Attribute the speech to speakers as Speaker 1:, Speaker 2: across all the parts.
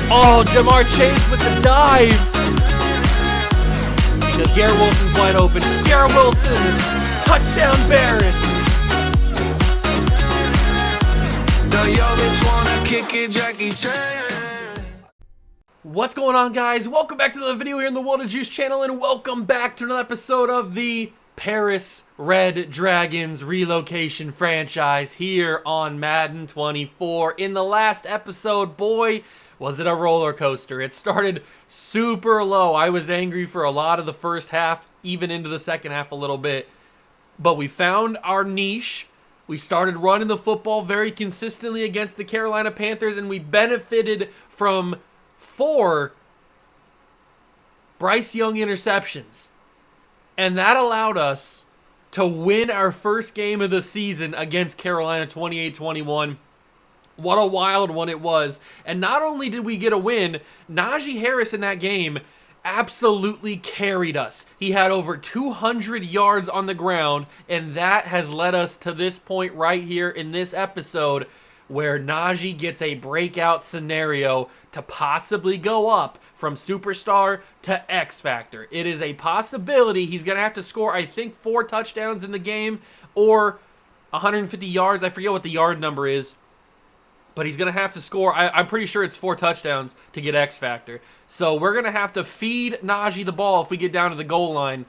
Speaker 1: Oh, Jamar Chase with the dive. Because Garrett Wilson's wide open. Garrett Wilson, touchdown Bears. What's going on, guys? Welcome back to the video here in the World of Juice channel, and welcome back to another episode of the Paris Red Dragons Relocation franchise here on Madden 24. In the last episode, boy, was it a roller coaster. It started super low. I was angry for a lot of the first half, even into the second half a little bit. But we found our niche. We started running the football very consistently against the Carolina Panthers, and we benefited from 4 Bryce Young interceptions. And that allowed us to win our first game of the season against Carolina 28-21. What a wild one it was. And not only did we get a win, Najee Harris in that game absolutely carried us. He had over 200 yards on the ground, and that has led us to this point right here in this episode where Najee gets a breakout scenario to possibly go up from superstar to X Factor. It is a possibility. He's going to have to score, I think, 4 touchdowns in the game or 150 yards. I forget what the yard number is, but he's going to have to score. I'm pretty sure it's 4 touchdowns to get X Factor. So we're going to have to feed Najee the ball if we get down to the goal line.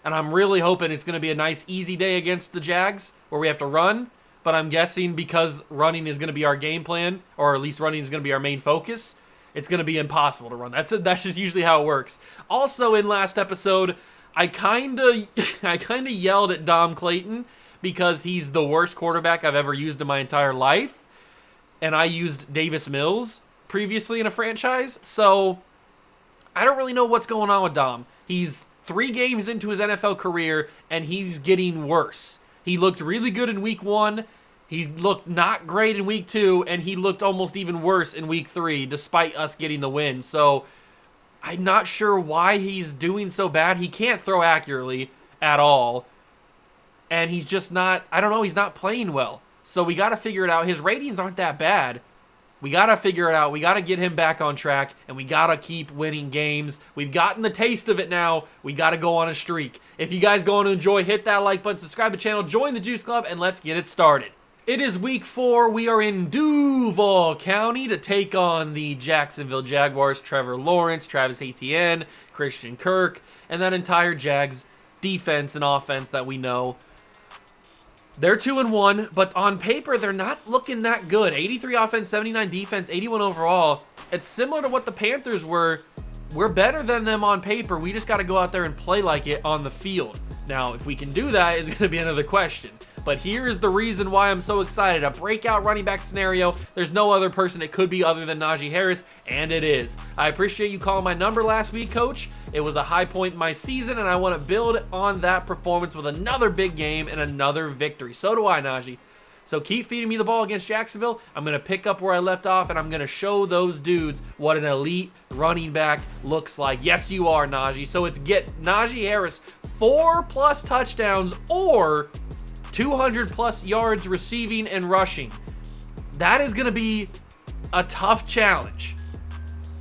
Speaker 1: And I'm really hoping it's going to be a nice, easy day against the Jags where we have to run. But I'm guessing because running is going to be our game plan, or at least running is going to be our main focus, it's going to be impossible to run. That's just usually how it works. Also, in last episode, I kind of yelled at Dom Clayton because he's the worst quarterback I've ever used in my entire life. And I used Davis Mills previously in a franchise. So I don't really know what's going on with Dom. He's 3 games into his NFL career, and he's getting worse. He looked really good in week 1. He looked not great in week 2, and he looked almost even worse in week 3, despite us getting the win. So I'm not sure why he's doing so bad. He can't throw accurately at all. And he's just not, I don't know, he's not playing well. So we got to figure it out. His ratings aren't that bad. We got to figure it out. We got to get him back on track, and we got to keep winning games. We've gotten the taste of it now. We got to go on a streak. If you guys going to enjoy, hit that like button, subscribe to the channel, join the Juice Club, and let's get it started. It is week 4. We are in Duval County to take on the Jacksonville Jaguars. Trevor Lawrence, Travis Etienne, Christian Kirk, and that entire Jags defense and offense that we know. They're 2-1, but on paper, they're not looking that good. 83 offense, 79 defense, 81 overall. It's similar to what the Panthers were. We're better than them on paper. We just got to go out there and play like it on the field. Now, if we can do that is going to be another question. But here's the reason why I'm so excited. A breakout running back scenario. There's no other person it could be other than Najee Harris, and it is. I appreciate you calling my number last week, Coach. It was a high point in my season, and I want to build on that performance with another big game and another victory. So do I, Najee. So keep feeding me the ball against Jacksonville. I'm going to pick up where I left off, and I'm going to show those dudes what an elite running back looks like. Yes, you are, Najee. So it's get Najee Harris 4+ touchdowns or 200+ yards receiving and rushing. That is going to be a tough challenge,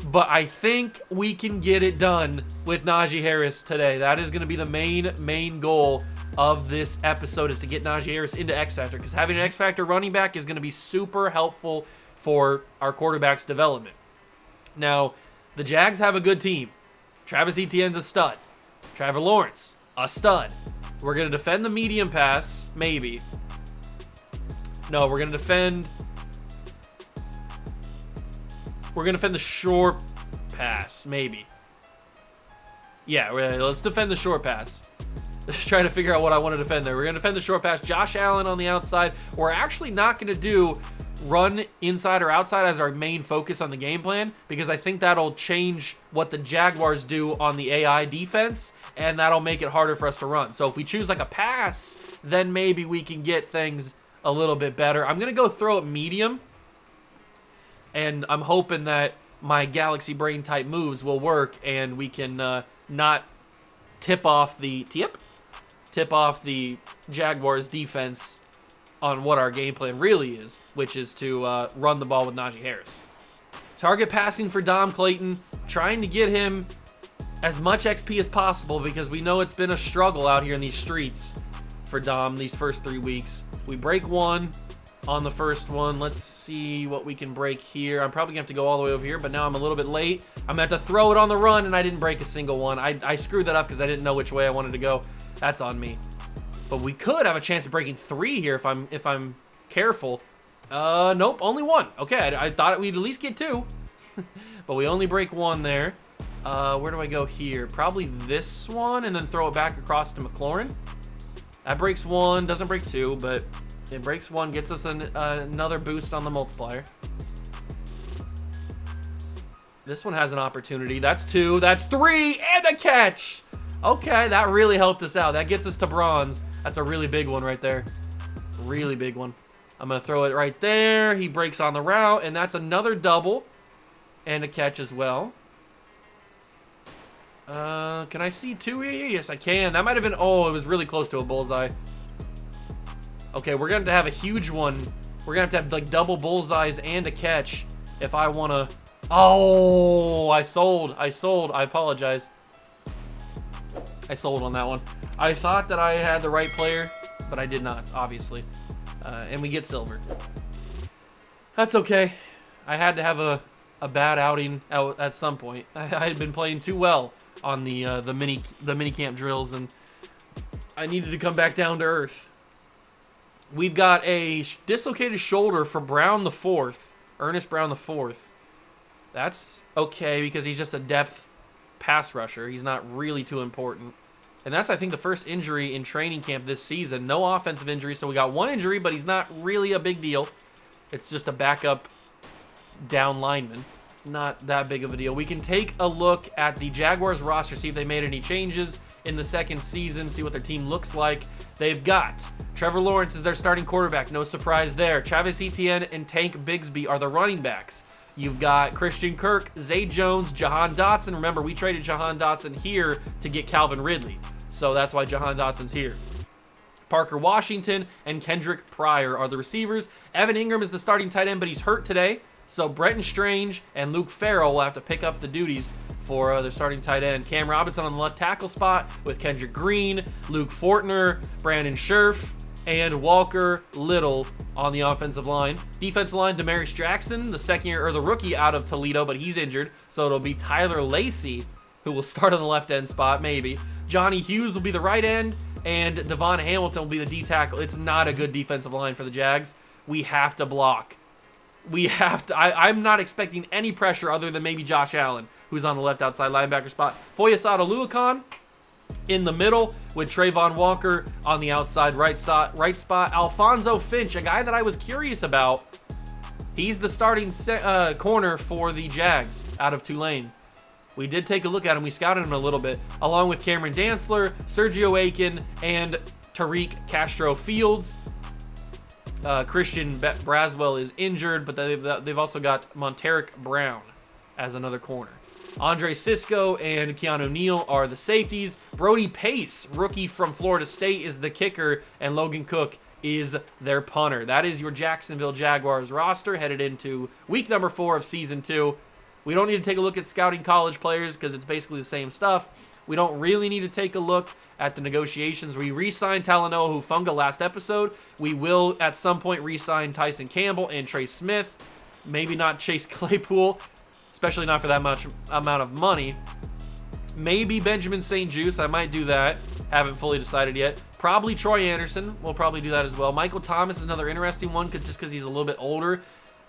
Speaker 1: but I think we can get it done with Najee Harris today. That is going to be the main goal of this episode, is to get Najee Harris into X Factor, because having an X Factor running back is going to be super helpful for our quarterback's development. Now, the Jags have a good team. Travis Etienne's a stud. Trevor Lawrence, a stud. We're going to defend the medium pass, maybe. No, we're going to defend the short pass, maybe. Yeah, let's defend the short pass. Let's try to figure out what I want to defend there. We're going to defend the short pass. Josh Allen on the outside. We're actually not going to do run inside or outside as our main focus on the game plan, because I think that'll change what the Jaguars do on the AI defense, and that'll make it harder for us to run. So if we choose like a pass, then maybe we can get things a little bit better. I'm going to go throw it medium, and I'm hoping that my Galaxy Brain type moves will work, and we can not tip off the Jaguars defense on what our game plan really is, which is to run the ball with Najee Harris. Target passing for Dom Clayton, trying to get him as much XP as possible because we know it's been a struggle out here in these streets for Dom these first 3 weeks. We break one on the first one. Let's see what we can break here. I'm probably gonna have to go all the way over here, but now I'm a little bit late. I'm gonna have to throw it on the run, and I didn't break a single one. I screwed that up because I didn't know which way I wanted to go. That's on me. But we could have a chance of breaking 3 here if I'm careful. Nope, only 1. Okay, I thought we'd at least get 2. But we only break 1 there. Where do I go here? Probably this one, and then throw it back across to McLaurin. That breaks 1, doesn't break 2, but it breaks 1, gets us another boost on the multiplier. This one has an opportunity. That's 2, that's 3, and a catch! Okay, that really helped us out. That gets us to bronze. That's a really big one right there. Really big one. I'm gonna throw it right there. He breaks on the route, and that's another double. And a catch as well. Can I see 2 here? Yes, I can. That might have been... Oh, it was really close to a bullseye. Okay, we're going to have a huge one. We're going to have like double bullseyes and a catch if I want to... Oh, I sold. I apologize. I sold on that one. I thought that I had the right player, but I did not, obviously. And we get silver. That's okay. I had to have a bad outing at some point. I had been playing too well on the mini camp drills, and I needed to come back down to earth. We've got a dislocated shoulder for Brown the fourth, Ernest Brown the fourth. That's okay because he's just a depth pass rusher. He's not really too important. And that's, I think, the first injury in training camp this season. No offensive injury, so we got 1 injury, but he's not really a big deal. It's just a backup down lineman. Not that big of a deal. We can take a look at the Jaguars roster, see if they made any changes in the second season, see what their team looks like. They've got Trevor Lawrence as their starting quarterback. No surprise there. Travis Etienne and Tank Bigsby are the running backs. You've got Christian Kirk, Zay Jones, Jahan Dotson. Remember, we traded Jahan Dotson here to get Calvin Ridley. So that's why Jahan Dotson's here. Parker Washington and Kendrick Pryor are the receivers. Evan Ingram is the starting tight end, but he's hurt today. So Brenton Strange and Luke Farrell will have to pick up the duties for their starting tight end. Cam Robinson on the left tackle spot with Kendrick Green, Luke Fortner, Brandon Scherf, and Walker Little on the offensive line. Defensive line, Demaris Jackson, the second year or the rookie out of Toledo, but he's injured. So it'll be Tyler Lacey who will start on the left end spot, maybe. Johnny Hughes will be the right end, and Devon Hamilton will be the D tackle. It's not a good defensive line for the Jags. We have to block. We have to. I'm not expecting any pressure other than maybe Josh Allen, who's on the left outside linebacker spot. Foyesade Oluokun in the middle with Trayvon Walker on the outside right spot. Alfonso Finch, a guy that I was curious about. He's the starting corner for the Jags out of Tulane. We did take a look at him. We scouted him a little bit, along with Cameron Dantzler, Sergio Aiken, and Tariq Castro Fields. Christian Braswell is injured, but they've also got Monteric Brown as another corner. Andre Sisco and Keanu Neal are the safeties. Brody Pace, rookie from Florida State, is the kicker, and Logan Cook is their punter. That is your Jacksonville Jaguars roster headed into week number 4 of season 2. We don't need to take a look at scouting college players because it's basically the same stuff. We don't really need to take a look at the negotiations. We re-signed Talanoa Hufanga last episode. We will, at some point, re-sign Tyson Campbell and Trey Smith. Maybe not Chase Claypool, especially not for that much amount of money. Maybe Benjamin St. Juste. I might do that. Haven't fully decided yet. Probably Troy Anderson. We'll probably do that as well. Michael Thomas is another interesting one just because he's a little bit older.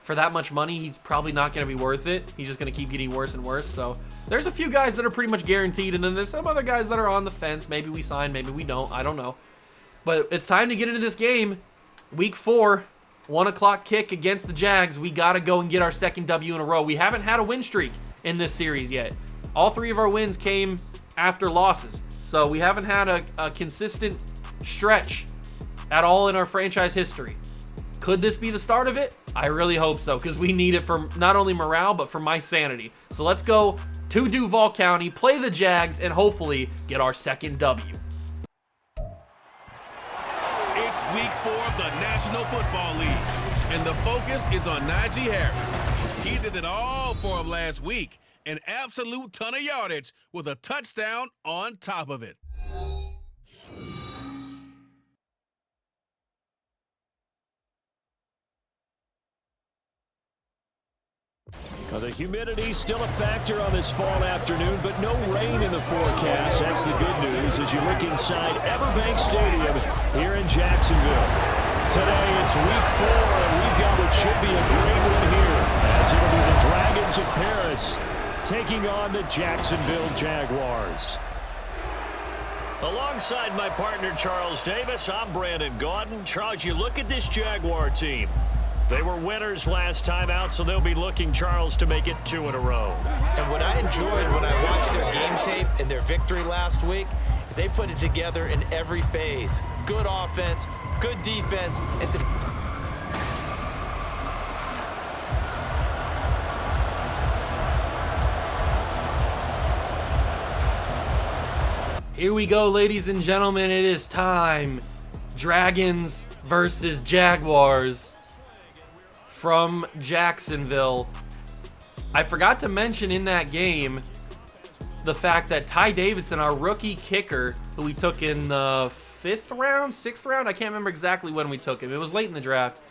Speaker 1: For that much money, he's probably not going to be worth it. He's just going to keep getting worse and worse. So there's a few guys that are pretty much guaranteed, and then there's some other guys that are on the fence. Maybe we sign, maybe we don't. I don't know. But it's time to get into this game. Week 4, 1 o'clock kick against the Jags. We got to go and get our second W in a row. We haven't had a win streak in this series yet. All 3 of our wins came after losses. So we haven't had a consistent stretch at all in our franchise history. Could this be the start of it? I really hope so, because we need it for not only morale, but for my sanity. So let's go to Duval County, play the Jags, and hopefully get our second W.
Speaker 2: It's week 4 of the National National Football League. And the focus is on Najee Harris. He did it all for him last week. An absolute ton of yardage with a touchdown on top of it.
Speaker 3: Well, the humidity still a factor on this fall afternoon, but no rain in the forecast. That's the good news as you look inside Everbank Stadium here in Jacksonville. Today it's week 4, and we've got what should be a great one here, as it'll be the Dragons of Paris taking on the Jacksonville Jaguars. Alongside my partner Charles Davis, I'm Brandon Gaudin. Charles, you look at this Jaguar team. They were winners last time out, so they'll be looking, Charles, to make it 2 in a row.
Speaker 4: And what I enjoyed when I watched their game tape and their victory last week is they put it together in every phase. Good offense, good defense, and some...
Speaker 1: Here we go, ladies and gentlemen. It is time. Dragons versus Jaguars from Jacksonville. I forgot to mention in that game the fact that Ty Davidson, our rookie kicker, who we took in the 5th round, 6th round, I can't remember exactly when we took him. It was late in the draft.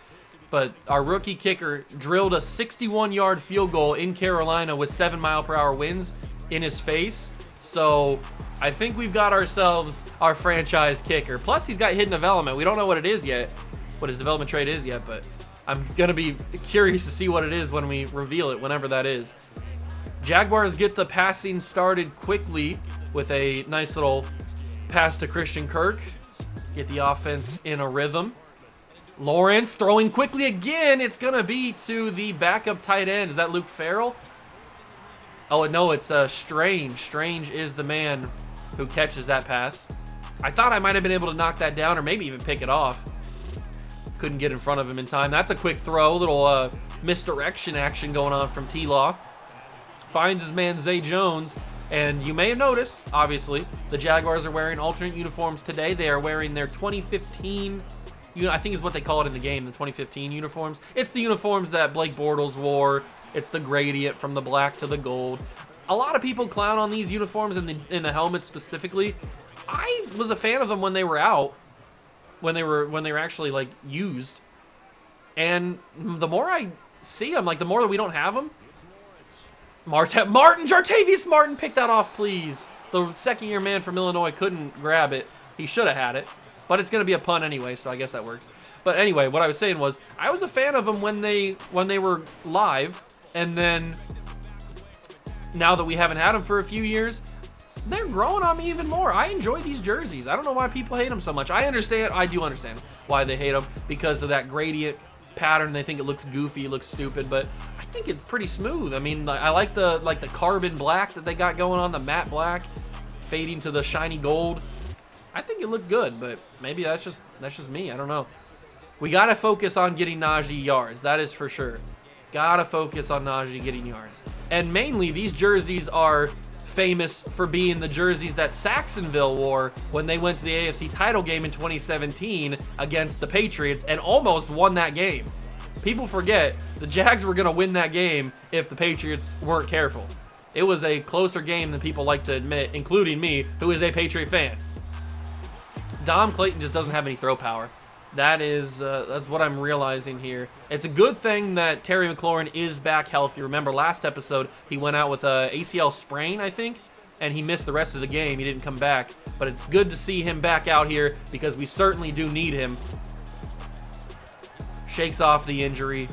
Speaker 1: But our rookie kicker drilled a 61-yard field goal in Carolina with 7-mile-per-hour winds in his face. So I think we've got ourselves our franchise kicker. Plus, he's got hidden development. We don't know what it is yet, what his development trait is yet, but I'm going to be curious to see what it is when we reveal it, whenever that is. Jaguars get the passing started quickly with a nice little pass to Christian Kirk. Get the offense in a rhythm. Lawrence throwing quickly again. It's going to be to the backup tight end. Is that Luke Farrell? Oh, no, it's Strange. Strange is the man who catches that pass. I thought I might have been able to knock that down or maybe even pick it off. Couldn't get in front of him in time. That's a quick throw. A little misdirection action going on from T-Law. Finds his man Zay Jones. And you may have noticed, obviously, the Jaguars are wearing alternate uniforms today. They are wearing their 2015, I think is what they call it in the game, the 2015 uniforms. It's the uniforms that Blake Bortles wore. It's the gradient from the black to the gold. A lot of people clown on these uniforms in the helmets specifically. I was a fan of them when they were out. When they were actually like used, and the more I see them, like the more that we don't have them. Jartavius Martin, pick that off, please. The second-year man from Illinois couldn't grab it. He should have had it, but it's gonna be a punt anyway, so I guess that works. But anyway, what I was saying was I was a fan of them when they were live, and then now that we haven't had them for a few years, they're growing on me even more. I enjoy these jerseys. I don't know why people hate them so much. I do understand why they hate them, because of that gradient pattern. They think it looks goofy, it looks stupid, but I think it's pretty smooth. I mean, I like the carbon black that they got going on, the matte black fading to the shiny gold. I think it looked good, but maybe that's just me. I don't know. We got to focus on getting Najee yards. That is for sure. Got to focus on Najee getting yards. And mainly these jerseys are famous for being the jerseys that Saxonville wore when they went to the AFC title game in 2017 against the Patriots and almost won that game. People forget the Jags were going to win that game if the Patriots weren't careful. It was a closer game than people like to admit, including me, who is a Patriot fan. Dom Clayton just doesn't have any throw power. That's what I'm realizing here. It's a good thing that Terry McLaurin is back healthy. Remember last episode, he went out with a ACL sprain, I think, and he missed the rest of the game. He didn't come back, but it's good to see him back out here because we certainly do need him. Shakes off the injury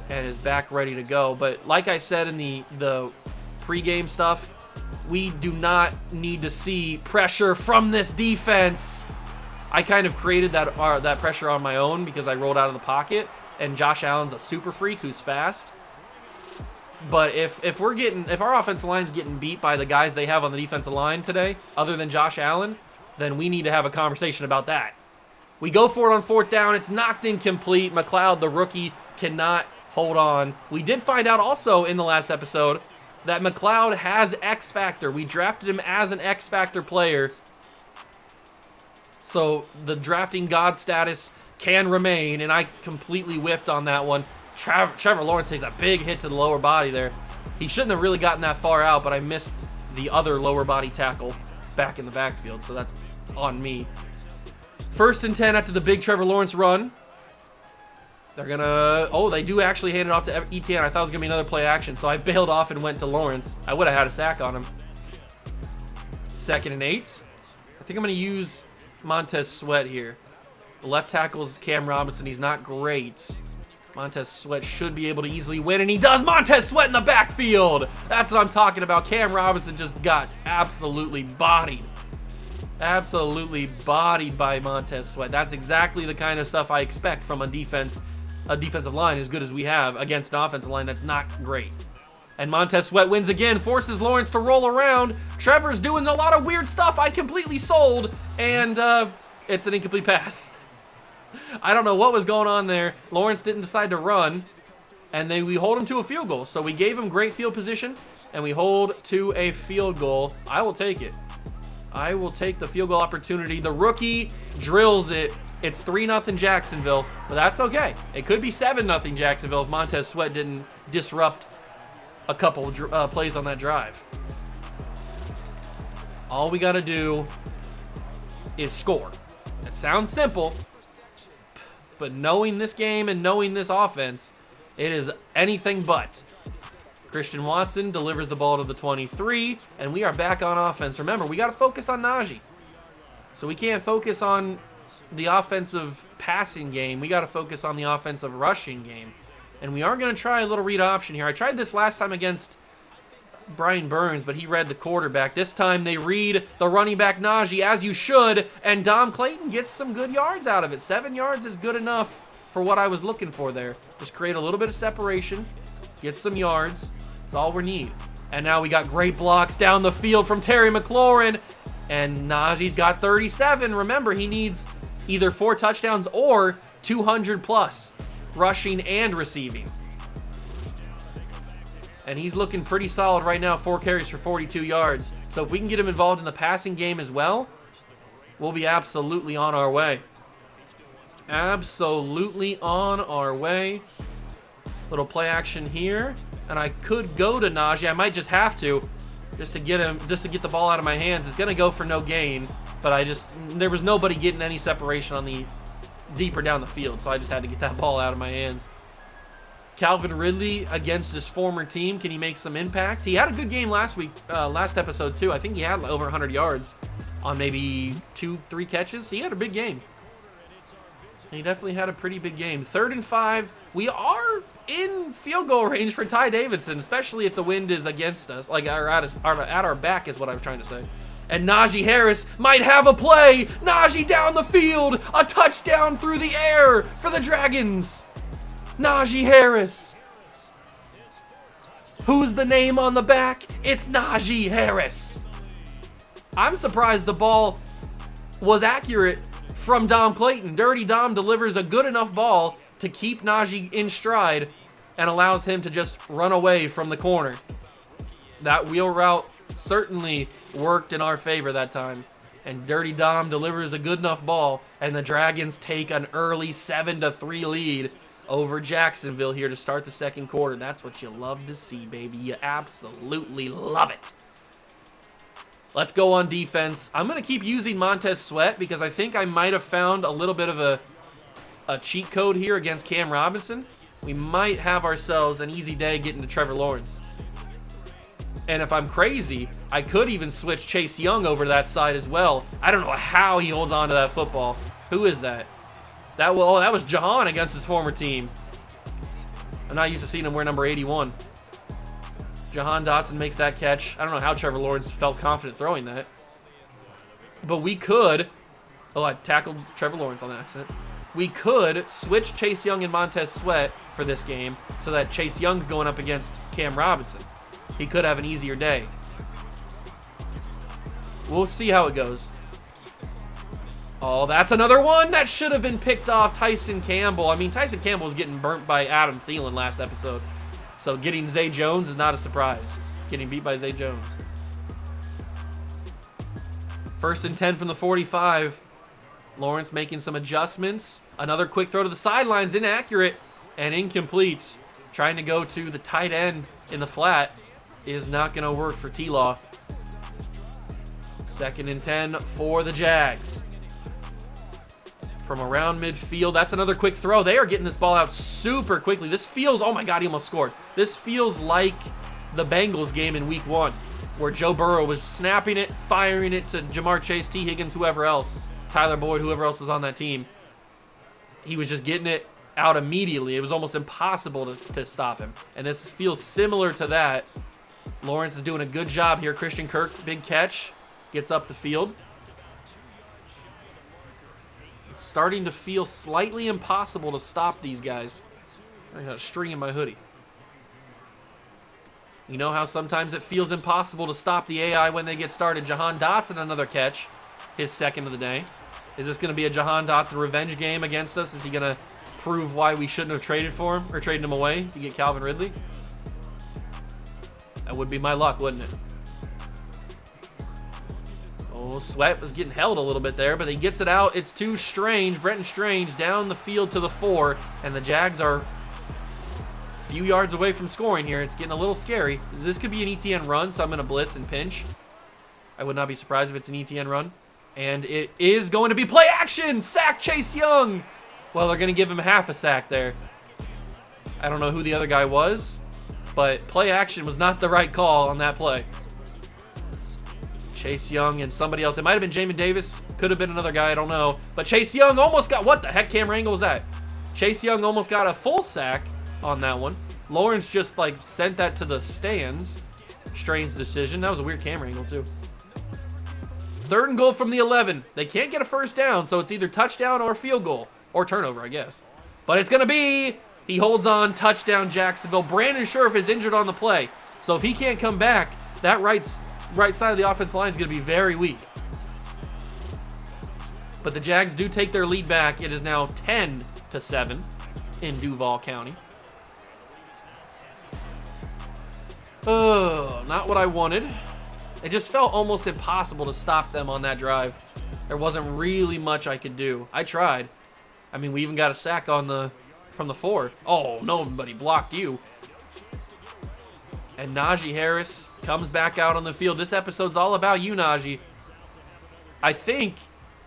Speaker 1: and is back ready to go. But like I said in the pregame stuff, we do not need to see pressure from this defense. I kind of created that pressure on my own because I rolled out of the pocket, and Josh Allen's a super freak who's fast. But if our offensive line's getting beat by the guys they have on the defensive line today, other than Josh Allen, then we need to have a conversation about that. We go for it on 4th down. It's knocked incomplete. McLeod, the rookie, cannot hold on. We did find out also in the last episode that McLeod has X Factor. We drafted him as an X Factor player. So the drafting god status can remain, and I completely whiffed on that one. Trevor Lawrence takes a big hit to the lower body there. He shouldn't have really gotten that far out, but I missed the other lower body tackle back in the backfield, so that's on me. 1st and 10 after the big Trevor Lawrence run. They're gonna, oh, they do actually hand it off to Etienne. I thought it was gonna be another play action, so I bailed off and went to Lawrence. I would have had a sack on him. 2nd and 8. I think I'm gonna use Montez Sweat here. The left tackle's Cam Robinson. He's not great. Montez Sweat should be able to easily win, and he does. Montez Sweat in the backfield. That's what I'm talking about. Cam Robinson just got absolutely bodied. Absolutely bodied by Montez Sweat. That's exactly the kind of stuff I expect from a defensive line as good as we have against an offensive line that's not great. And Montez Sweat wins again, forces Lawrence to roll around. Trevor's doing a lot of weird stuff I completely sold, and it's an incomplete pass. I don't know what was going on there. Lawrence didn't decide to run, and we hold him to a field goal. So we gave him great field position, and we hold to a field goal. I will take it. I will take the field goal opportunity. The rookie drills it. It's 3-0 Jacksonville, but that's okay. It could be 7-0 Jacksonville if Montez Sweat didn't disrupt a couple plays on that drive. All we got to do is score. It sounds simple, but knowing this game and knowing this offense, it is anything but. Christian Watson delivers the ball to the 23, and we are back on offense. Remember, we got to focus on Najee. So we can't focus on the offensive passing game. We got to focus on the offensive rushing game. And we are going to try a little read option here. I tried this last time against Brian Burns, but he read the quarterback. This time they read the running back Najee, as you should, and Dom Clayton gets some good yards out of it. 7 yards is good enough for what I was looking for there. Just create a little bit of separation, get some yards. That's all we need. And now we got great blocks down the field from Terry McLaurin, and Najee's got 37. Remember, he needs either 4 touchdowns or 200 plus rushing and receiving. And he's looking pretty solid right now, 4 carries for 42 yards. So if we can get him involved in the passing game as well, we'll be absolutely on our way. Absolutely on our way. Little play action here. And I could go to Najee. I might just have to, just to get the ball out of my hands. It's gonna go for no gain, but there was nobody getting any separation on the deeper down the field, so I just had to get that ball out of my hands. Calvin Ridley against his former team. Can he make some impact? He had a good game last episode too. I think he had over 100 yards on maybe 2-3 catches. He had a big game. He definitely had a pretty big game. 3rd and 5. We are in field goal range for Ty Davidson, especially if the wind is against us, like at our back is what I'm trying to say. And Najee Harris might have a play. Najee down the field. A touchdown through the air for the Dragons. Najee Harris. Who's the name on the back? It's Najee Harris. I'm surprised the ball was accurate from Dom Clayton. Dirty Dom delivers a good enough ball to keep Najee in stride and allows him to just run away from the corner. That wheel route certainly worked in our favor that time. And Dirty Dom delivers a good enough ball, and the Dragons take an early 7-3 lead over Jacksonville here to start the second quarter. That's what you love to see, baby. You absolutely love it. Let's go on defense. I'm going to keep using Montez Sweat because I think I might have found a little bit of a cheat code here against Cam Robinson. We might have ourselves an easy day getting to Trevor Lawrence. And if I'm crazy, I could even switch Chase Young over to that side as well. I don't know how he holds on to that football. Who is that? That was Jahan against his former team. I'm not used to seeing him wear number 81. Jahan Dotson makes that catch. I don't know how Trevor Lawrence felt confident throwing that. But we could... Oh, I tackled Trevor Lawrence on accident. We could switch Chase Young and Montez Sweat for this game so that Chase Young's going up against Cam Robinson. He could have an easier day. We'll see how it goes. Oh, that's another one that should have been picked off. Tyson Campbell. I mean, Tyson Campbell was getting burnt by Adam Thielen last episode. So getting Zay Jones is not a surprise. Getting beat by Zay Jones. 1st and 10 from the 45. Lawrence making some adjustments. Another quick throw to the sidelines, inaccurate and incomplete. Trying to go to the tight end in the flat is not going to work for T-Law. 2nd and 10 for the Jags. From around midfield, that's another quick throw. They are getting this ball out super quickly. This feels, oh my God, he almost scored. This feels like the Bengals game in week 1, where Joe Burrow was snapping it, firing it to Jamar Chase, T. Higgins, whoever else, Tyler Boyd, whoever else was on that team. He was just getting it out immediately. It was almost impossible to stop him. And this feels similar to that. Lawrence is doing a good job here. Christian Kirk, big catch, gets up the field. It's starting to feel slightly impossible to stop these guys. I got a string in my hoodie. You know how sometimes it feels impossible to stop the AI when they get started. Jahan Dotson, another catch, his 2nd of the day. Is this going to be a Jahan Dotson revenge game against us? Is he going to prove why we shouldn't have traded for him or traded him away to get Calvin Ridley? That would be my luck, wouldn't it? Oh, Sweat was getting held a little bit there, but he gets it out. It's to Strange, Brenton Strange, down the field to the 4, and the Jags are a few yards away from scoring here. It's getting a little scary. This could be an ETN run, so I'm going to blitz and pinch. I would not be surprised if it's an ETN run. And it is going to be play action! Sack Chase Young! Well, they're going to give him half a sack there. I don't know who the other guy was, but play action was not the right call on that play. Chase Young and somebody else. It might have been Jamin Davis. Could have been another guy. I don't know. But Chase Young almost got... What the heck camera angle was that? Chase Young almost got a full sack on that one. Lawrence just, like, sent that to the stands. Strange decision. That was a weird camera angle, too. 3rd and goal from the 11. They can't get a first down, so it's either touchdown or field goal. Or turnover, I guess. But it's going to be... He holds on. Touchdown, Jacksonville. Brandon Scherf is injured on the play. So if he can't come back, that right side of the offensive line is going to be very weak. But the Jags do take their lead back. It is now 10-7 in Duval County. Oh, not what I wanted. It just felt almost impossible to stop them on that drive. There wasn't really much I could do. I tried. I mean, we even got a sack on from the 4. Oh, nobody blocked you. And Najee Harris comes back out on the field. This episode's all about you, Najee. I think,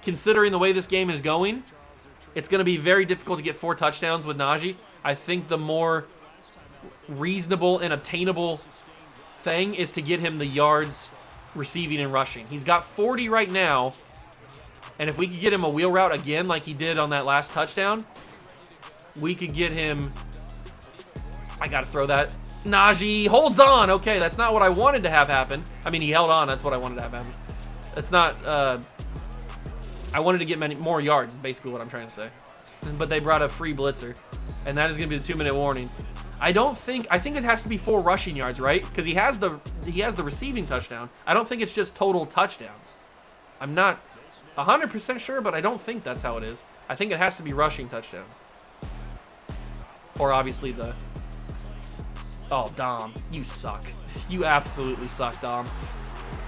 Speaker 1: considering the way this game is going, it's going to be very difficult to get 4 touchdowns with Najee. I think the more reasonable and obtainable thing is to get him the yards receiving and rushing. He's got 40 right now, and if we could get him a wheel route again like he did on that last touchdown, we could get him... I got to throw that. Najee holds on. Okay, that's not what I wanted to have happen. I mean, he held on. That's what I wanted to have happen. That's not... I wanted to get more yards, basically what I'm trying to say. But they brought a free blitzer, and that is going to be the 2-minute warning. I think it has to be 4 rushing yards, right? Because he has the receiving touchdown. I don't think it's just total touchdowns. I'm not 100% sure, but I don't think that's how it is. I think it has to be rushing touchdowns. Or obviously the... Oh, Dom, you suck. You absolutely suck, Dom.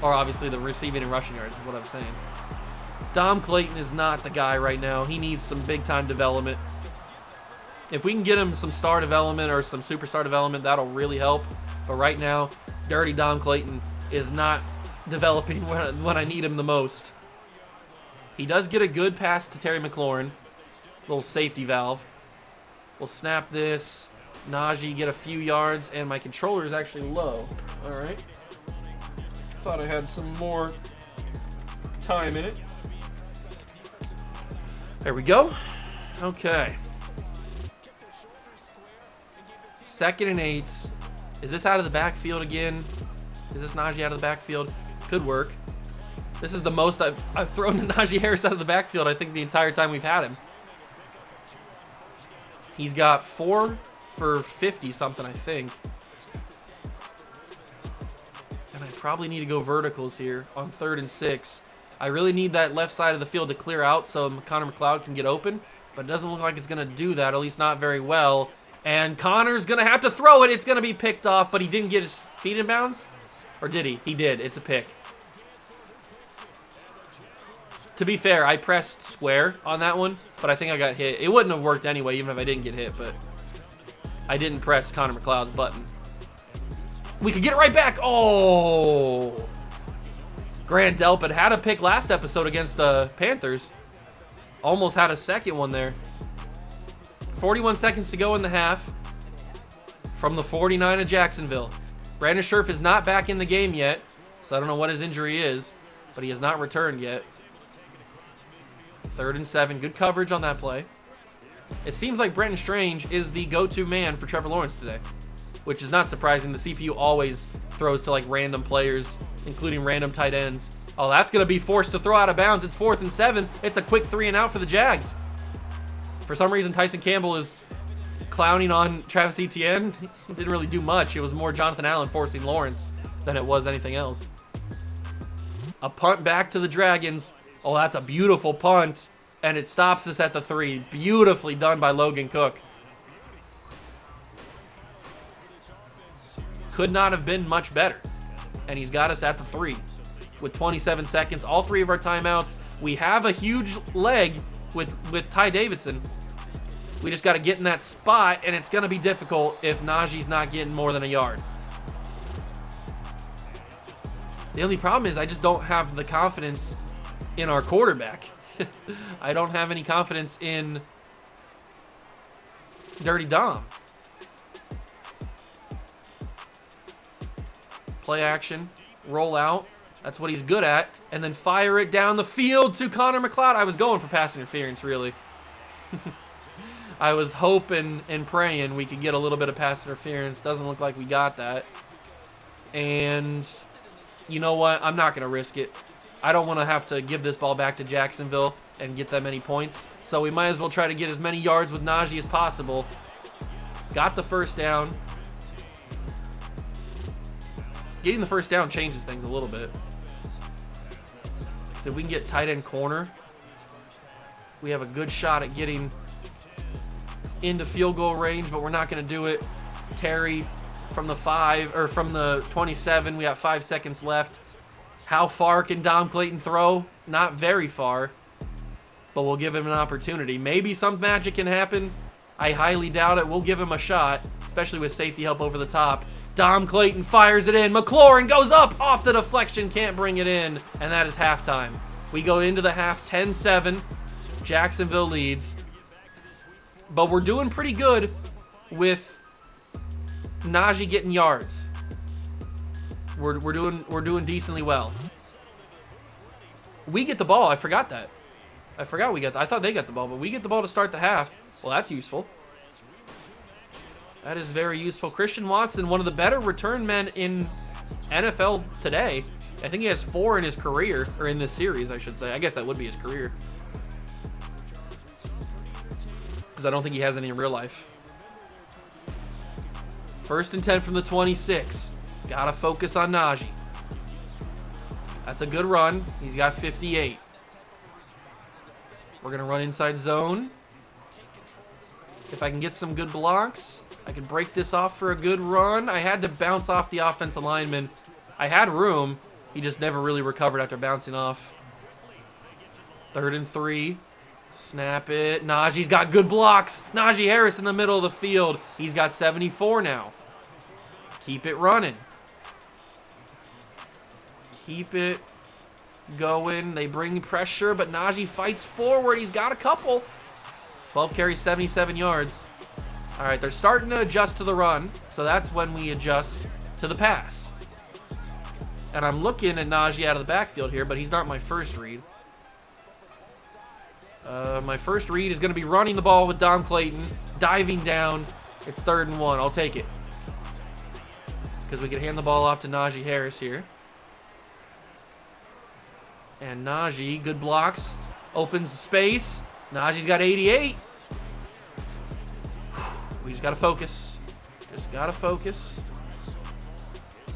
Speaker 1: Or obviously the receiving and rushing yards is what I'm saying. Dom Clayton is not the guy right now. He needs some big-time development. If we can get him some star development or some superstar development, that'll really help. But right now, Dirty Dom Clayton is not developing when I need him the most. He does get a good pass to Terry McLaurin. Little safety valve. We'll snap this. Najee get a few yards, and my controller is actually low. All right. Thought I had some more time in it. There we go. Okay. 2nd and 8. Is this out of the backfield again? Is this Najee out of the backfield? Could work. This is the most I've thrown to Najee Harris out of the backfield, I think, the entire time we've had him. He's got 4 for 50-something, I think. And I probably need to go verticals here on 3rd and 6. I really need that left side of the field to clear out so Connor McLeod can get open, but it doesn't look like it's going to do that, at least not very well. And Connor's going to have to throw it. It's going to be picked off, but he didn't get his feet in bounds? Or did he? He did. It's a pick. To be fair, I pressed square on that one, but I think I got hit. It wouldn't have worked anyway, even if I didn't get hit, but I didn't press Connor McLeod's button. We could get it right back. Oh! Grant Delpit had a pick last episode against the Panthers. Almost had a second one there. 41 seconds to go in the half from the 49 of Jacksonville. Brandon Scherf is not back in the game yet, so I don't know what his injury is, but he has not returned yet. 3rd and 7. Good coverage on that play. It seems like Brenton Strange is the go-to man for Trevor Lawrence today, which is not surprising. The CPU always throws to like random players, including random tight ends. Oh, that's going to be forced to throw out of bounds. It's 4th and 7. It's a quick 3 and out for the Jags. For some reason, Tyson Campbell is clowning on Travis Etienne. He didn't really do much. It was more Jonathan Allen forcing Lawrence than it was anything else. A punt back to the Dragons. Oh, that's a beautiful punt. And it stops us at the 3. Beautifully done by Logan Cook. Could not have been much better. And he's got us at the 3 with 27 seconds. All 3 of our timeouts. We have a huge leg with Ty Davidson. We just got to get in that spot, and it's going to be difficult if Najee's not getting more than a yard. The only problem is I just don't have the confidence in our quarterback. I don't have any confidence in Dirty Dom. Play action, roll out. That's what he's good at. And then fire it down the field to Connor McLeod. I was going for pass interference, really. I was hoping and praying we could get a little bit of pass interference. Doesn't look like we got that. And you know what? I'm not going to risk it. I don't want to have to give this ball back to Jacksonville and get that many points. So we might as well try to get as many yards with Najee as possible. Got the first down. Getting the first down changes things a little bit. So if we can get tight end corner, we have a good shot at getting into field goal range, but we're not going to do it. Terry from the 5 or from the 27. We got 5 seconds left. How far can Dom Clayton throw? Not very far, but we'll give him an opportunity. Maybe some magic can happen. I highly doubt it. We'll give him a shot, especially with safety help over the top. Dom Clayton fires it in. McLaurin goes up off the deflection, can't bring it in, and that is halftime. We go into the half 10-7. Jacksonville leads. But we're doing pretty good with Najee getting yards. We're doing decently well. We get the ball. I forgot that. I forgot we got. I thought they got the ball, but we get the ball to start the half. Well, that's useful. That is very useful. Christian Watson, one of the better return men in NFL today. I think he has 4 in his career, or in this series, I should say. I guess that would be his career, because I don't think he has any in real life. 1st and 10 from the 26. Gotta focus on Najee. That's a good run. He's got 58. We're gonna run inside zone. If I can get some good blocks, I can break this off for a good run. I had to bounce off the offensive lineman. I had room. He just never really recovered after bouncing off. 3rd and 3. Snap it. Najee's got good blocks. Najee Harris in the middle of the field. He's got 74 now. Keep it running. Keep it going. They bring pressure, but Najee fights forward. He's got a couple. 12 carries, 77 yards. All right, they're starting to adjust to the run, so that's when we adjust to the pass. And I'm looking at Najee out of the backfield here, but he's not my first read. My first read is going to be running the ball with Dom Clayton, diving down. It's 3rd and 1. I'll take it, because we can hand the ball off to Najee Harris here. And Najee, good blocks, opens space. Najee's got 88. We just got to focus. Just got to focus.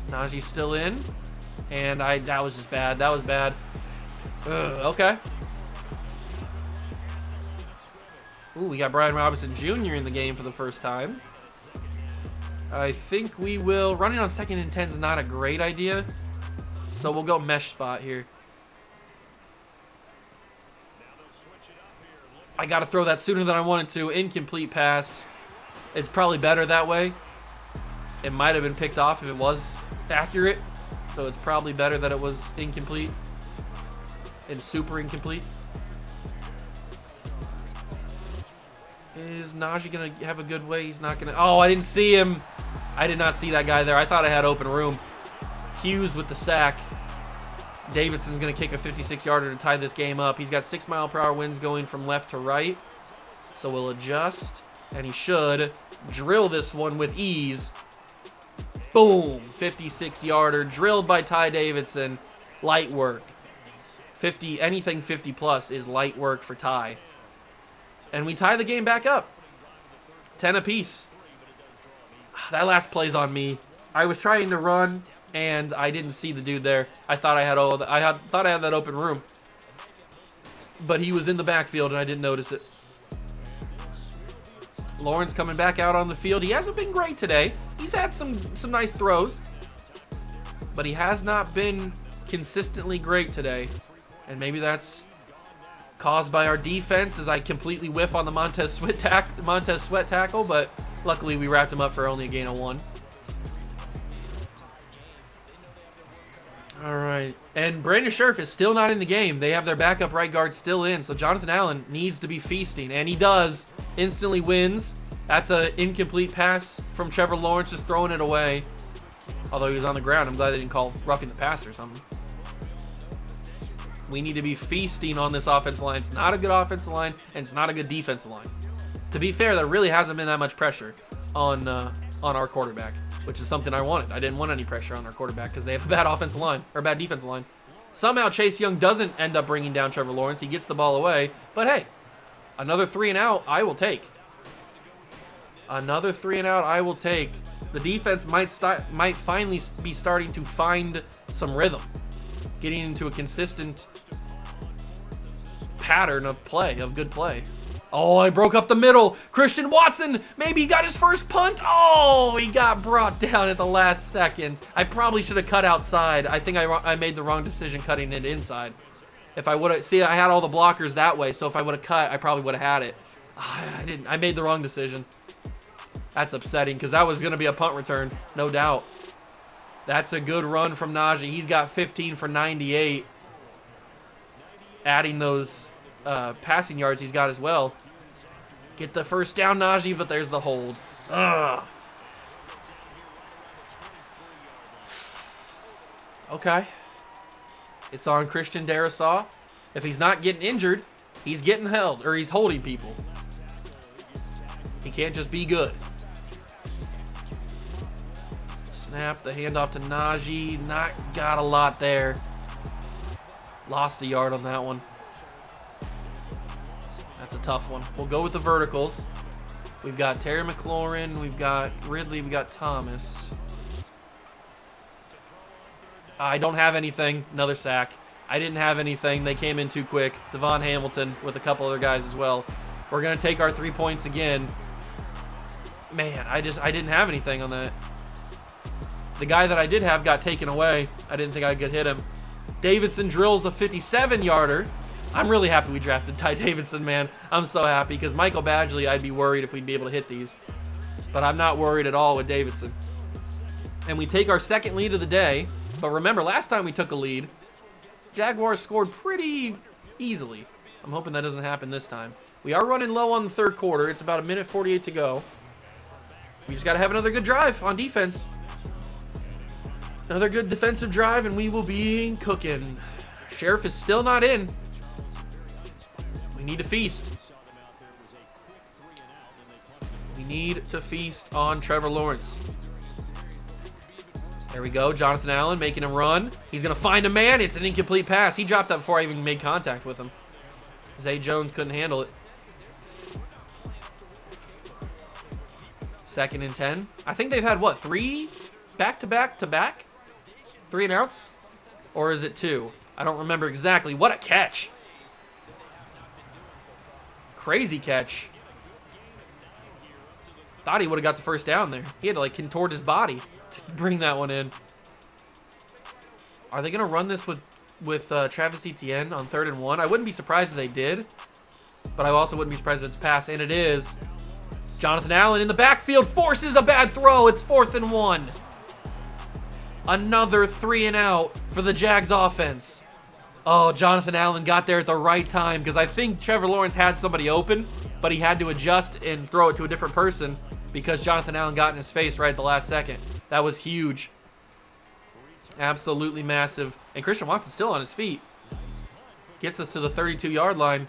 Speaker 1: Najee's still in. And that was just bad. That was bad. Okay. Ooh, we got Brian Robinson Jr. in the game for the first time. I think we will. Running on 2nd and 10 is not a great idea, so we'll go mesh spot here. I got to throw that sooner than I wanted to. Incomplete pass. It's probably better that way. It might have been picked off if it was accurate. So it's probably better that it was incomplete and super incomplete. Is Najee going to have a good way? He's not going to. Oh, I didn't see him. I did not see that guy there. I thought I had open room. Hughes with the sack. Davidson's going to kick a 56-yarder to tie this game up. He's got 6-mile-per-hour winds going from left to right. So we'll adjust, and he should drill this one with ease. Boom, 56-yarder drilled by Ty Davidson. Light work. 50, anything 50 plus is light work for Ty. And we tie the game back up. 10 apiece. That last play's on me. I was trying to run and I didn't see the dude there. I thought I had thought I had that open room. But he was in the backfield and I didn't notice it. Lawrence coming back out on the field. He hasn't been great today. He's had some nice throws. But he has not been consistently great today. And maybe that's caused by our defense as I completely whiff on the Montez Sweat tackle, but luckily we wrapped him up for only a gain of 1. All right, and Brandon Scherf is still not in the game. They have their backup right guard still in, so Jonathan Allen needs to be feasting, and he does. Instantly wins. That's an incomplete pass from Trevor Lawrence, just throwing it away. Although he was on the ground, I'm glad they didn't call roughing the passer or something. We need to be feasting on this offensive line. It's not a good offensive line, and it's not a good defensive line. To be fair, there really hasn't been that much pressure on our quarterback, which is something I wanted. I didn't want any pressure on our quarterback because they have a bad offensive line, or bad defensive line. Somehow Chase Young doesn't end up bringing down Trevor Lawrence. He gets the ball away, but hey, another 3 and out I will take. Another 3 and out I will take. The defense might finally be starting to find some rhythm, getting into a consistent pattern of play, of good play. Oh, I broke up the middle. Christian Watson, maybe he got his first punt. Oh, he got brought down at the last second. I probably should have cut outside. I think I made the wrong decision cutting it inside. If I would have, see, I had all the blockers that way, so if I would have cut, I probably would have had it. I didn't. I made the wrong decision. That's upsetting because that was going to be a punt return, no doubt. That's a good run from Najee. He's got 15 for 98. Adding those passing yards he's got as well. Get the first down, Najee, but there's the hold. Ugh. Okay. It's on Christian Darrisaw. If he's not getting injured, he's getting held, or he's holding people. He can't just be good. Snap, the handoff to Najee. Not got a lot there. Lost a yard on that one. That's a tough one. We'll go with the verticals. We've got Terry McLaurin. We've got Ridley. We've got Thomas. I don't have anything. Another sack. I didn't have anything. They came in too quick. Devon Hamilton with a couple other guys as well. We're going to take our 3 points again. Man, I didn't have anything on that. The guy that I did have got taken away. I didn't think I could hit him. Davidson drills a 57-yarder. I'm really happy we drafted Ty Davidson, man. I'm so happy because Michael Badgley, I'd be worried if we'd be able to hit these. But I'm not worried at all with Davidson. And we take our second lead of the day. But remember, last time we took a lead, Jaguars scored pretty easily. I'm hoping that doesn't happen this time. We are running low on the third quarter. It's about 1:48 to go. We just got to have another good drive on defense. Another good defensive drive, and we will be cooking. Sheriff is still not in. We need to feast. We need to feast on Trevor Lawrence. There we go. Jonathan Allen making him run. He's going to find a man. It's an incomplete pass. He dropped that before I even made contact with him. Zay Jones couldn't handle it. 2nd and 10. I think they've had, what, 3 back-to-back-to-back? 3 and outs? Or is it 2? I don't remember exactly. What a catch. Crazy catch. Thought he would have got the first down there. He had to, like, contort his body to bring that one in. Are they going to run this with Travis Etienne on 3rd and 1? I wouldn't be surprised if they did. but I also wouldn't be surprised if it's a pass, and it is. Jonathan Allen in the backfield forces a bad throw. It's 4th and 1. Another 3 and out for the Jags offense. Oh, Jonathan Allen got there at the right time because I think Trevor Lawrence had somebody open, but he had to adjust and throw it to a different person because Jonathan Allen got in his face right at the last second. That was huge. Absolutely massive. And Christian Watson's still on his feet. Gets us to the 32-yard line.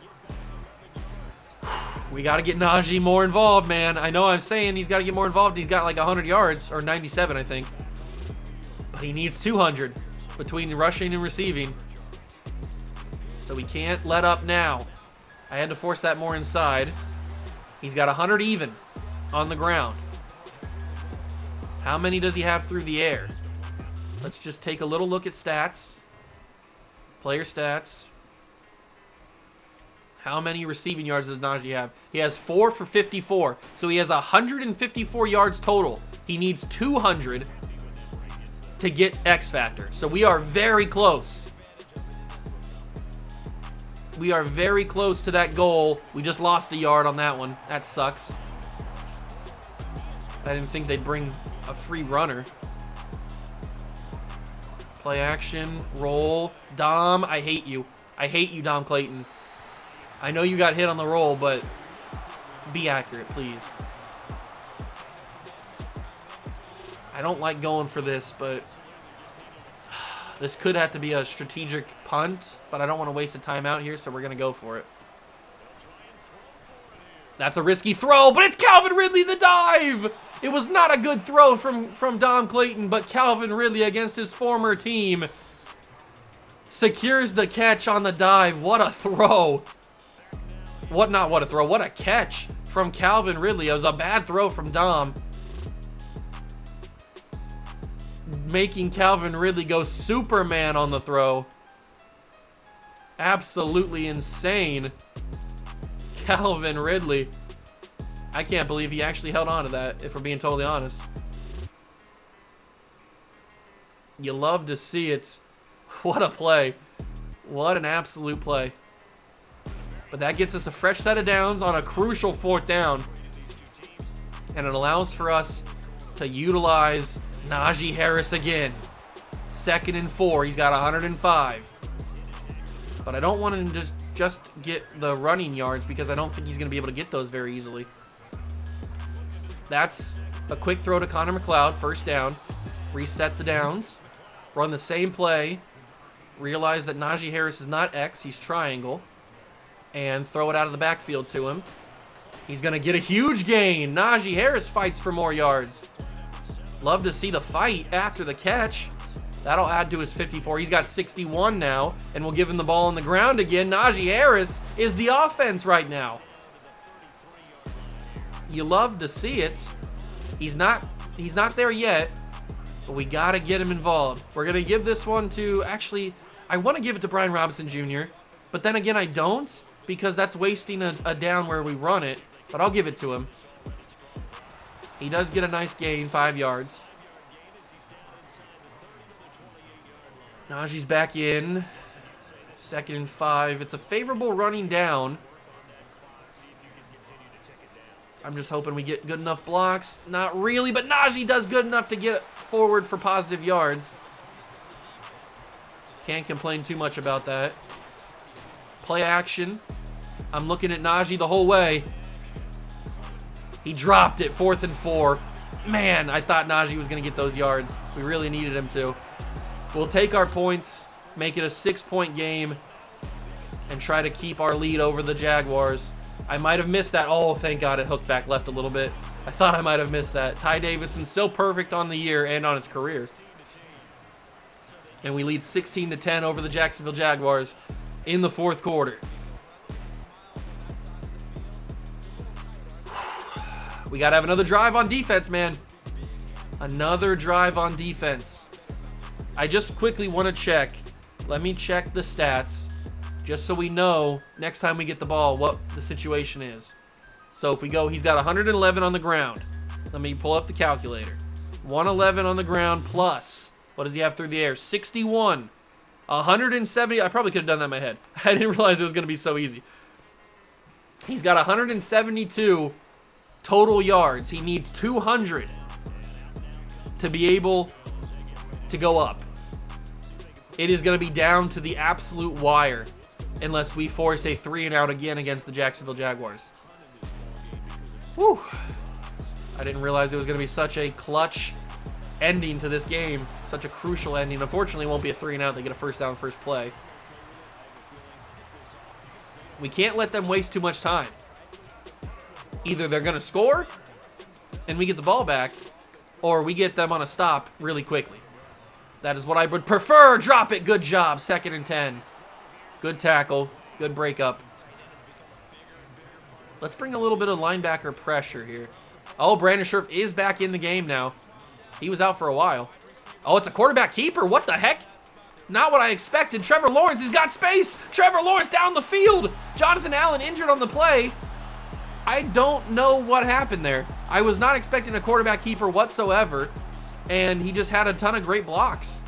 Speaker 1: We got to get Najee more involved, man. I know I'm saying he's got to get more involved. He's got like 100 yards, or 97, I think. But he needs 200 between rushing and receiving. So we can't let up now. I had to force that more inside. He's got 100 even on the ground. How many does he have through the air? Let's just take a little look at stats. Player stats. How many receiving yards does Najee have? He has 4 for 54. So he has 154 yards total. He needs 200 to get X Factor. So we are very close. We are very close to that goal. We just lost a yard on that one. That sucks. I didn't think they'd bring a free runner. Play action, roll. Dom, I hate you. I hate you, Dom Clayton. I know you got hit on the roll, but be accurate, please. I don't like going for this, but this could have to be a strategic punt, but I don't want to waste a timeout here, so we're going to go for it. That's a risky throw, but it's Calvin Ridley, the dive! It was not a good throw from Dom Clayton, but Calvin Ridley against his former team secures the catch on the dive. What a throw. What a catch from Calvin Ridley. It was a bad throw from Dom. Making Calvin Ridley go Superman on the throw. Absolutely insane. Calvin Ridley. I can't believe he actually held on to that, if we're being totally honest. You love to see it. What a play. What an absolute play. But that gets us a fresh set of downs on a crucial 4th down. And it allows for us to utilize Najee Harris again. 2nd and 4. He's got 105. But I don't want him to just get the running yards because I don't think he's going to be able to get those very easily. That's a quick throw to Connor McLeod. 1st down. Reset the downs. Run the same play. Realize that Najee Harris is not X. He's triangle. And throw it out of the backfield to him. He's going to get a huge gain. Najee Harris fights for more yards. Love to see the fight after the catch. That'll add to his 54. He's got 61 now, and we'll give him the ball on the ground again. Najee Harris is the offense right now. You love to see it. He's not there yet, but we got to get him involved. We're going to give this one to, actually, I want to give it to Brian Robinson Jr., but then again, I don't, because that's wasting a down where we run it, but I'll give it to him. He does get a nice gain, 5 yards. Najee's back in. 2nd and 5. It's a favorable running down. I'm just hoping we get good enough blocks. Not really, but Najee does good enough to get forward for positive yards. Can't complain too much about that. Play action. I'm looking at Najee the whole way. He dropped it, 4th and 4. Man, I thought Najee was going to get those yards. We really needed him to. We'll take our points, make it a 6-point game, and try to keep our lead over the Jaguars. I might have missed that. Oh, thank God it hooked back left a little bit. I thought I might have missed that. Ty Davidson still perfect on the year and on his career. And we lead 16-10 over the Jacksonville Jaguars in the 4th quarter. We got to have another drive on defense, man. Another drive on defense. I just quickly want to check. Let me check the stats just so we know next time we get the ball what the situation is. So if we go, he's got 111 on the ground. Let me pull up the calculator. 111 on the ground plus, what does he have through the air? 61. 170. I probably could have done that in my head. I didn't realize it was going to be so easy. He's got 172 total yards. He needs 200 to be able to go up. It is going to be down to the absolute wire unless we force a 3-and-out again against the Jacksonville Jaguars. Whew. I didn't realize it was going to be such a clutch ending to this game, such a crucial ending. Unfortunately, it won't be a 3-and-out. They get a first down, first play. We can't let them waste too much time. Either they're going to score and we get the ball back, or we get them on a stop really quickly. That is what I would prefer. Drop it. Good job. 2nd and 10. Good tackle. Good breakup. Let's bring a little bit of linebacker pressure here. Oh, Brandon Scherf is back in the game now. He was out for a while. Oh, it's a quarterback keeper. What the heck? Not what I expected. Trevor Lawrence, he's got space. Trevor Lawrence down the field. Jonathan Allen injured on the play. I don't know what happened there. I was not expecting a quarterback keeper whatsoever, and he just had a ton of great blocks.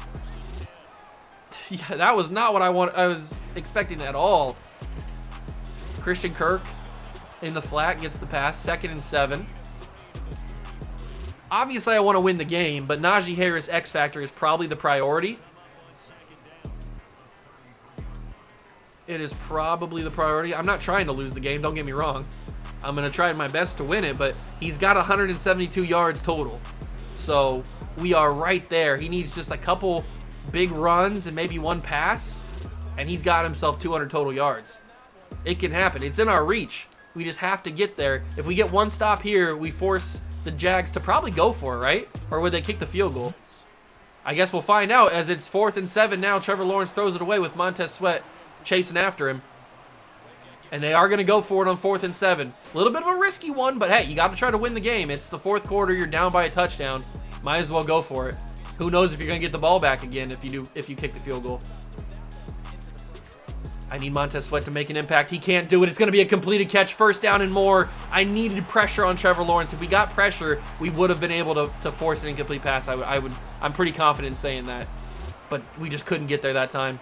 Speaker 1: Yeah, that was not what I was expecting at all. Christian Kirk in the flat gets the pass, 2nd and 7. Obviously, I want to win the game, but Najee Harris X Factor is probably the priority. It is probably the priority. I'm not trying to lose the game, don't get me wrong. I'm going to try my best to win it, but he's got 172 yards total. So we are right there. He needs just a couple big runs and maybe one pass, and he's got himself 200 total yards. It can happen. It's in our reach. We just have to get there. If we get one stop here, we force the Jags to probably go for it, right? Or would they kick the field goal? I guess we'll find out as it's 4th and 7 now. Trevor Lawrence throws it away with Montez Sweat chasing after him. And they are going to go for it on 4th and 7. A little bit of a risky one, but hey, you got to try to win the game. It's the 4th quarter. You're down by a touchdown. Might as well go for it. Who knows if you're going to get the ball back again if you kick the field goal. I need Montez Sweat to make an impact. He can't do it. It's going to be a completed catch, 1st down and more. I needed pressure on Trevor Lawrence. If we got pressure, we would have been able to force an incomplete pass. I'm pretty confident in saying that. But we just couldn't get there that time.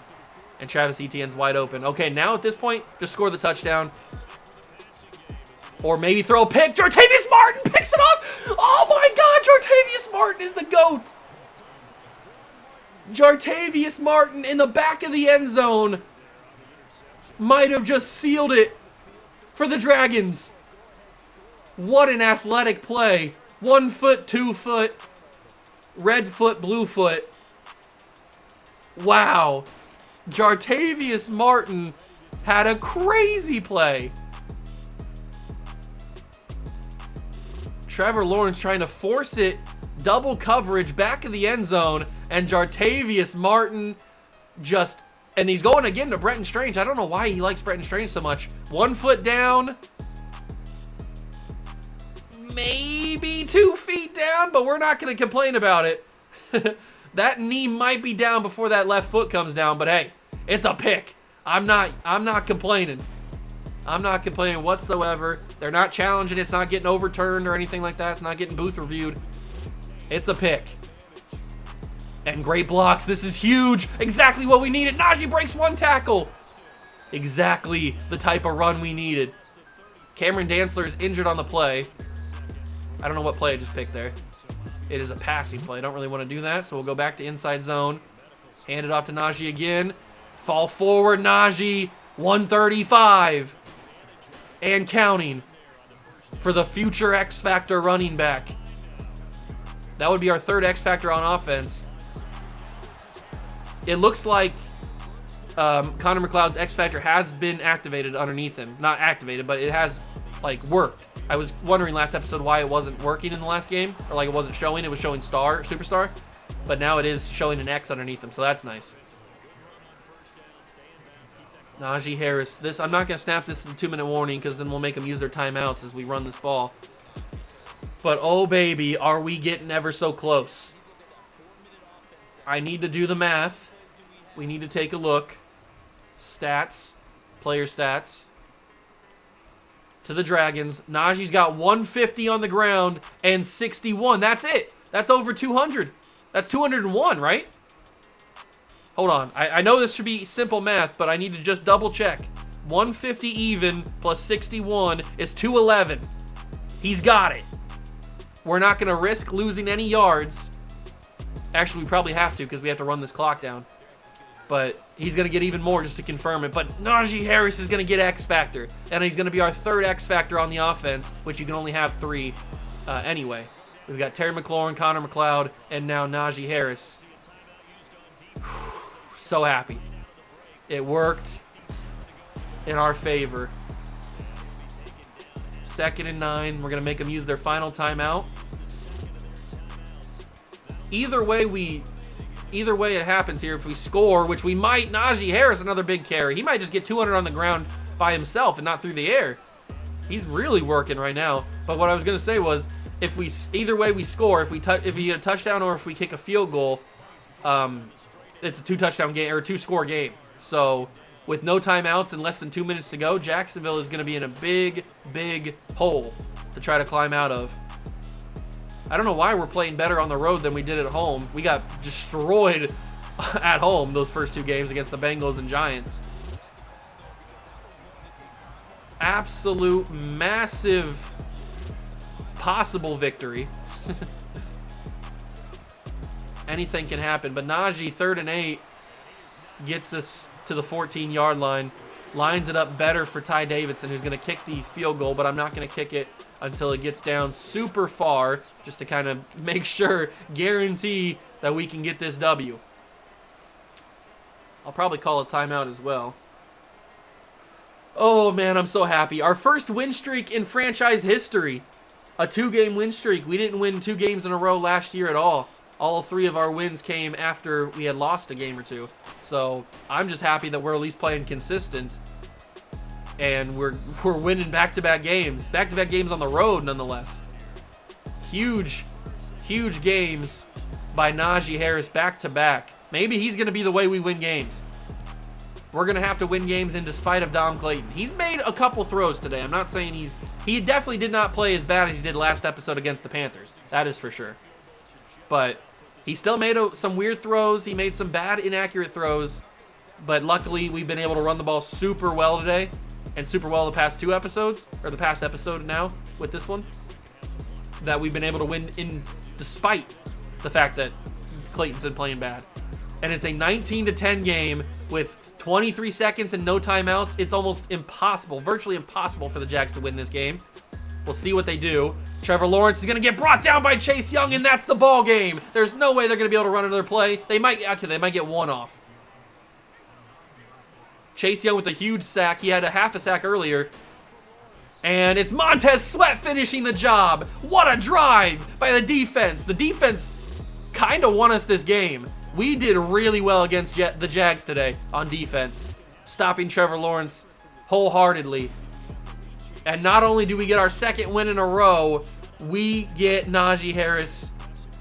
Speaker 1: And Travis Etienne's wide open. Okay, now at this point, just score the touchdown. Or maybe throw a pick. Jartavius Martin picks it off. Oh my God, Jartavius Martin is the GOAT. Jartavius Martin in the back of the end zone might have just sealed it for the Dragons. What an athletic play. 1 foot, 2 foot, red foot, blue foot. Wow. Jartavius Martin had a crazy play. Trevor Lawrence trying to force it, double coverage, back of the end zone, and Jartavius Martin just, and he's going again to Brenton Strange. I don't know why he likes Brenton Strange so much. 1 foot down, maybe 2 feet down, but we're not going to complain about it. That knee might be down before that left foot comes down, but hey, it's a pick. I'm not complaining. I'm not complaining whatsoever. They're not challenging. It's not getting overturned or anything like that. It's not getting booth reviewed. It's a pick. And great blocks. This is huge. Exactly what we needed. Najee breaks 1 tackle. Exactly the type of run we needed. Cameron Dantzler is injured on the play. I don't know what play I just picked there. It is a passing play. I don't really want to do that, so we'll go back to inside zone. Hand it off to Najee again. Fall forward, Najee. 135. And counting for the future X Factor running back. That would be our 3rd X Factor on offense. It looks like Connor McLeod's X Factor has been activated underneath him. Not activated, but it has, like, worked. I was wondering last episode why it wasn't working in the last game. Or, like, it wasn't showing. It was showing superstar. But now it is showing an X underneath him, so that's nice. Najee Harris. I'm not going to snap this in 2-minute warning because then we'll make them use their timeouts as we run this ball. But, oh, baby, are we getting ever so close. I need to do the math. We need to take a look. Stats. Player stats. To the Dragons. Najee's got 150 on the ground and 61. That's it. That's over 200. That's 201, right? Hold on. I know this should be simple math, but I need to just double check. 150 even plus 61 is 211. He's got it. We're not going to risk losing any yards. Actually, we probably have to because we have to run this clock down. But he's going to get even more just to confirm it. But Najee Harris is going to get X Factor. And he's going to be our third X Factor on the offense, which you can only have 3 anyway. We've got Terry McLaurin, Connor McLeod, and now Najee Harris. So happy. It worked in our favor. 2nd and 9. We're going to make them use their final timeout. Either way it happens here. If we score, which we might, Najee Harris, another big carry. He might just get 200 on the ground by himself and not through the air. He's really working right now. But what I was going to say was, if we either way we score, if we get a touchdown or if we kick a field goal, it's a 2-touchdown game or a 2-score game. So with no timeouts and less than 2 minutes to go, Jacksonville is going to be in a big, big hole to try to climb out of. I don't know why we're playing better on the road than we did at home. We got destroyed at home those first 2 games against the Bengals and Giants. Absolute massive possible victory. Anything can happen, but Najee, 3rd and 8, gets us to the 14-yard line, lines it up better for Ty Davidson, who's going to kick the field goal, but I'm not going to kick it until it gets down super far, just to kind of make sure, guarantee that we can get this W. I'll probably call a timeout as well. Oh, man, I'm so happy. Our first win streak in franchise history. A 2-game win streak. We didn't win 2 games in a row last year at all. All 3 of our wins came after we had lost a game or 2. So I'm just happy that we're at least playing consistent. And we're winning back-to-back games. Back-to-back games on the road, nonetheless. Huge, huge games by Najee Harris back-to-back. Maybe he's going to be the way we win games. We're going to have to win games in despite of Dom Clayton. He's made a couple throws today. I'm not saying he definitely did not play as bad as he did last episode against the Panthers. That is for sure. But he still made some weird throws. He made some bad, inaccurate throws. But luckily, we've been able to run the ball super well today. And super well the past 2 episodes. Or the past episode now with this one. That we've been able to win in despite the fact that Clayton's been playing bad. And it's a 19-10 game with 23 seconds and no timeouts. It's almost impossible, virtually impossible for the Jags to win this game. We'll see what they do. Trevor Lawrence is going to get brought down by Chase Young, and that's the ball game. There's no way they're going to be able to run another play. They might get 1 off. Chase Young with a huge sack. He had a half a sack earlier. And it's Montez Sweat finishing the job. What a drive by the defense. The defense kind of won us this game. We did really well against the Jags today on defense, stopping Trevor Lawrence wholeheartedly. And not only do we get our 2nd win in a row, we get Najee Harris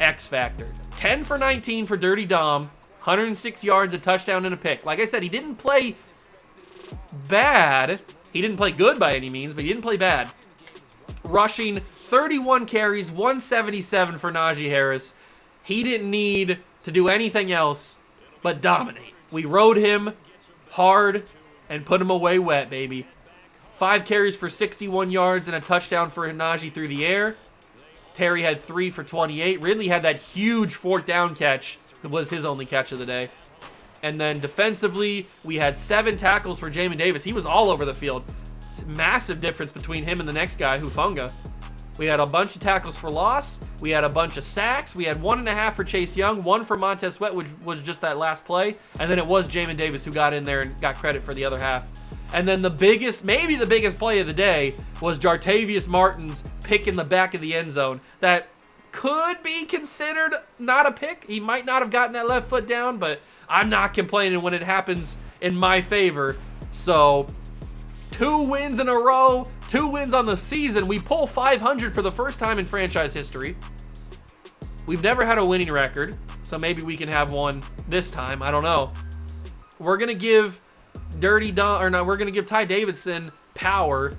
Speaker 1: X Factor. 10 for 19 for Dirty Dom, 106 yards, a touchdown, and a pick. Like I said, he didn't play bad. He didn't play good by any means, but he didn't play bad. Rushing 31 carries, 177 for Najee Harris. He didn't need to do anything else but dominate. We rode him hard and put him away wet, baby. 5 carries for 61 yards and a touchdown for Najee through the air. Terry had 3 for 28. Ridley had that huge 4th down catch. It was his only catch of the day. And then defensively, we had 7 tackles for Jamin Davis. He was all over the field. Massive difference between him and the next guy, Hufanga. We had a bunch of tackles for loss. We had a bunch of sacks. We had 1.5 for Chase Young, 1 for Montez Sweat, which was just that last play. And then it was Jamin Davis who got in there and got credit for the other half. And then the biggest, maybe the biggest play of the day was Jartavius Martin's pick in the back of the end zone. That could be considered not a pick. He might not have gotten that left foot down, but I'm not complaining when it happens in my favor. So 2 wins in a row, 2 wins on the season. We pull 500 for the first time in franchise history. We've never had a winning record, so maybe we can have one this time. I don't know. We're gonna give we're gonna give Ty Davidson power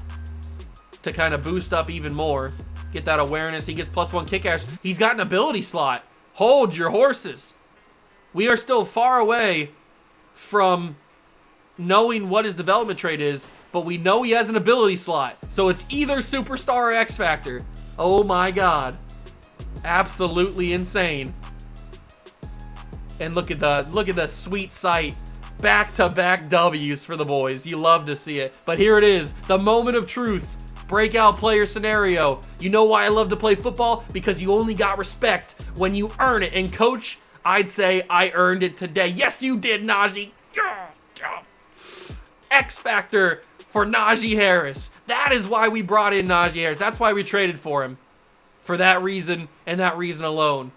Speaker 1: to kind of boost up even more, get that awareness. He gets +1 kick ass. He's got an ability slot. Hold your horses. We are still far away from knowing what his development trait is, but we know he has an ability slot. So it's either Superstar or X Factor. Oh my God. Absolutely insane. And look at the sweet sight. Back-to-back W's for the boys. You love to see it. But here it is, the moment of truth. Breakout player scenario. You know why I love to play football? Because you only got respect when you earn it. And coach, I'd say I earned it today. Yes, you did, Najee. X Factor for Najee Harris. That is why we brought in Najee Harris. That's why we traded for him. For that reason and that reason alone.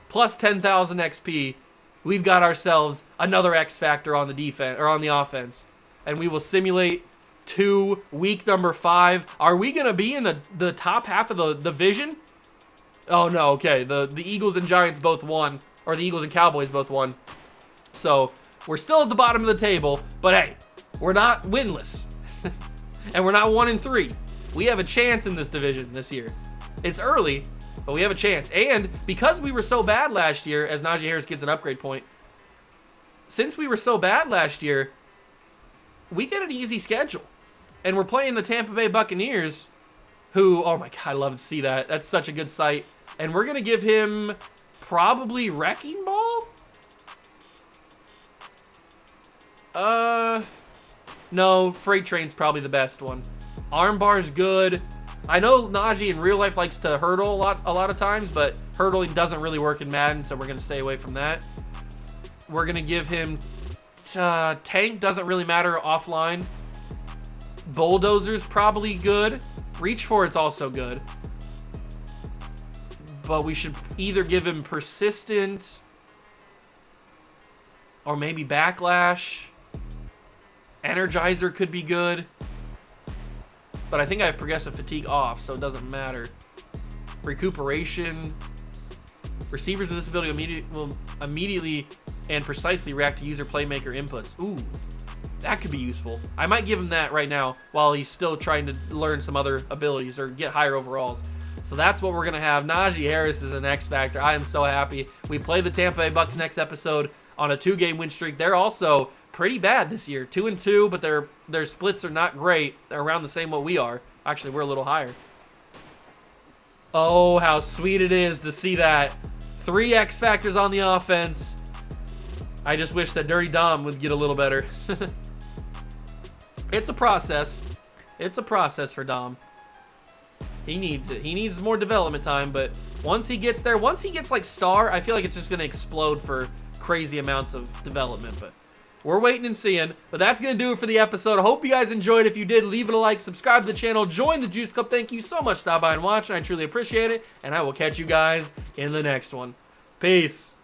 Speaker 1: Plus 10,000 XP. We've got ourselves another X Factor on the defense or on the offense. And we will simulate to week number 5. Are we going to be in the top half of the division? Oh, no. Okay. The Eagles and Giants both won. Or the Eagles and Cowboys both won. So we're still at the bottom of the table. But hey, we're not winless. And we're not 1-3. We have a chance in this division this year. It's early, but we have a chance. And because we were so bad last year, as Najee Harris gets an upgrade point, since we were so bad last year, we get an easy schedule. And we're playing the Tampa Bay Buccaneers, who, oh my God, I love to see that. That's such a good sight. And we're going to give him probably Wrecking Ball? No, Freight Train's probably the best one. Armbar's good. I know Najee in real life likes to hurdle a lot of times, but hurdling doesn't really work in Madden, so we're going to stay away from that. We're going to give him Tank, doesn't really matter offline. Bulldozer's probably good. Reach for it's also good. But we should either give him Persistent or maybe Backlash. Energizer could be good. But I think I have Progressive Fatigue off, so it doesn't matter. Recuperation. Receivers with this ability will immediately and precisely react to user playmaker inputs. Ooh, that could be useful. I might give him that right now while he's still trying to learn some other abilities or get higher overalls. So that's what we're going to have. Najee Harris is an X Factor. I am so happy. We play the Tampa Bay Bucks next episode on a 2-game win streak. They're also pretty bad this year. 2-2, but their splits are not great. They're around the same what we are. Actually, we're a little higher. Oh, how sweet it is to see that. 3 X Factors on the offense. I just wish that Dirty Dom would get a little better. It's a process. It's a process for Dom. He needs it. He needs more development time, but once he gets there, once he gets like star, I feel like it's just going to explode for crazy amounts of development, but we're waiting and seeing. But that's going to do it for the episode. I hope you guys enjoyed. If you did, leave it a like, subscribe to the channel, join the Juice Club. Thank you so much for stopping by and watching. I truly appreciate it, and I will catch you guys in the next one. Peace.